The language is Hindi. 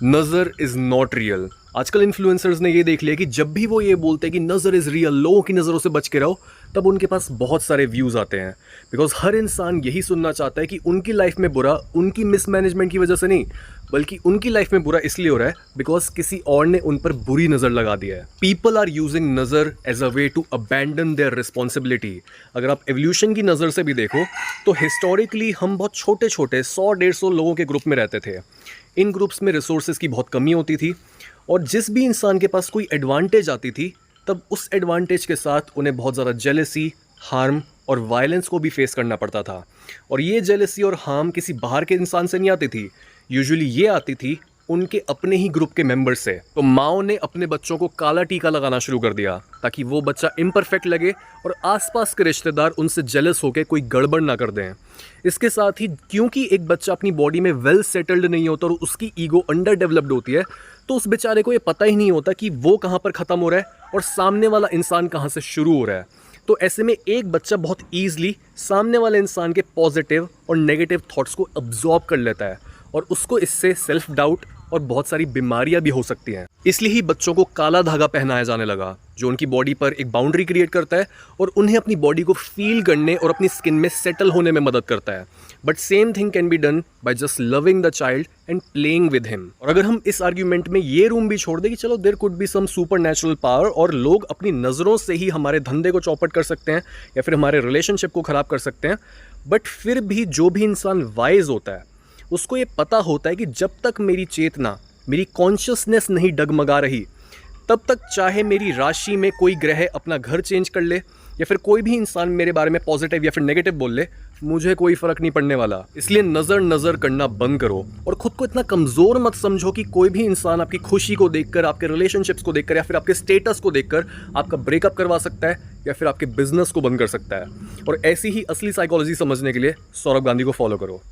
नज़र इज़ नॉट रियल। आजकल इन्फ्लुएंसर्स ने ये देख लिया कि जब भी वो ये बोलते हैं कि नज़र इज़ रियल, लोगों की नज़रों से बच के रहो, तब उनके पास बहुत सारे व्यूज़ आते हैं। बिकॉज हर इंसान यही सुनना चाहता है कि उनकी लाइफ में बुरा उनकी मिसमैनेजमेंट की वजह से नहीं, बल्कि उनकी लाइफ में बुरा इसलिए हो रहा है बिकॉज किसी और ने उन पर बुरी नज़र लगा दिया है। पीपल आर यूजिंग नज़र as a way to abandon their responsibility. अगर आप एवोल्यूशन की नज़र से भी देखो तो हिस्टोरिकली हम बहुत छोटे छोटे 100-150 लोगों के ग्रुप में रहते थे। इन ग्रुप्स में रिसोर्सेज की बहुत कमी होती थी और जिस भी इंसान के पास कोई एडवांटेज आती थी तब उस एडवांटेज के साथ उन्हें बहुत ज़्यादा जेलेसी, हार्म और वायलेंस को भी फेस करना पड़ता था। और ये जेलेसी और हार्म किसी बाहर के इंसान से नहीं आती थी, यूजुअली ये आती थी उनके अपने ही ग्रुप के मेंबर से। तो माओ ने अपने बच्चों को काला टीका लगाना शुरू कर दिया ताकि वो बच्चा इम्परफेक्ट लगे और आसपास के रिश्तेदार उनसे जेलस होकर कोई गड़बड़ ना कर दें। इसके साथ ही क्योंकि एक बच्चा अपनी बॉडी में वेल सेटल्ड नहीं होता और उसकी ईगो अंडर डेवलप्ड होती है, तो उस बेचारे को ये पता ही नहीं होता कि वो कहाँ पर ख़त्म हो रहा है और सामने वाला इंसान कहाँ से शुरू हो रहा है। तो ऐसे में एक बच्चा बहुत ईजिली सामने वाले इंसान के पॉजिटिव और नेगेटिव थॉट्स को अब्जॉर्ब कर लेता है और उसको इससे सेल्फ डाउट और बहुत सारी बीमारियां भी हो सकती हैं। इसलिए ही बच्चों को काला धागा पहनाया जाने लगा जो उनकी बॉडी पर एक बाउंड्री क्रिएट करता है और उन्हें अपनी बॉडी को फील करने और अपनी स्किन में सेटल होने में मदद करता है। But same thing can be done by just loving the child and playing with him. और अगर हम इस आर्ग्यूमेंट में ये रूम भी छोड़ दें कि चलो there could be some supernatural power और लोग अपनी नज़रों से ही हमारे धंधे को चौपट कर सकते हैं या फिर हमारे रिलेशनशिप को ख़राब कर सकते हैं, बट फिर भी जो भी इंसान वाइज होता है उसको ये पता होता है कि जब तक मेरी चेतना, मेरी कॉन्शियसनेस नहीं डगमगा रही, तब तक चाहे मेरी राशि में कोई ग्रह अपना घर चेंज कर ले या फिर कोई भी इंसान मेरे बारे में पॉजिटिव या फिर नेगेटिव बोल ले, मुझे कोई फर्क नहीं पड़ने वाला। इसलिए नज़र करना बंद करो और खुद को इतना कमज़ोर मत समझो कि कोई भी इंसान आपकी खुशी को देखकर, आपके रिलेशनशिप्स को देखकर या फिर आपके स्टेटस को देखकर आपका ब्रेकअप करवा सकता है या फिर आपके बिजनेस को बंद कर सकता है। और ऐसी ही असली साइकोलॉजी समझने के लिए सौरभ गांधी को फॉलो करो।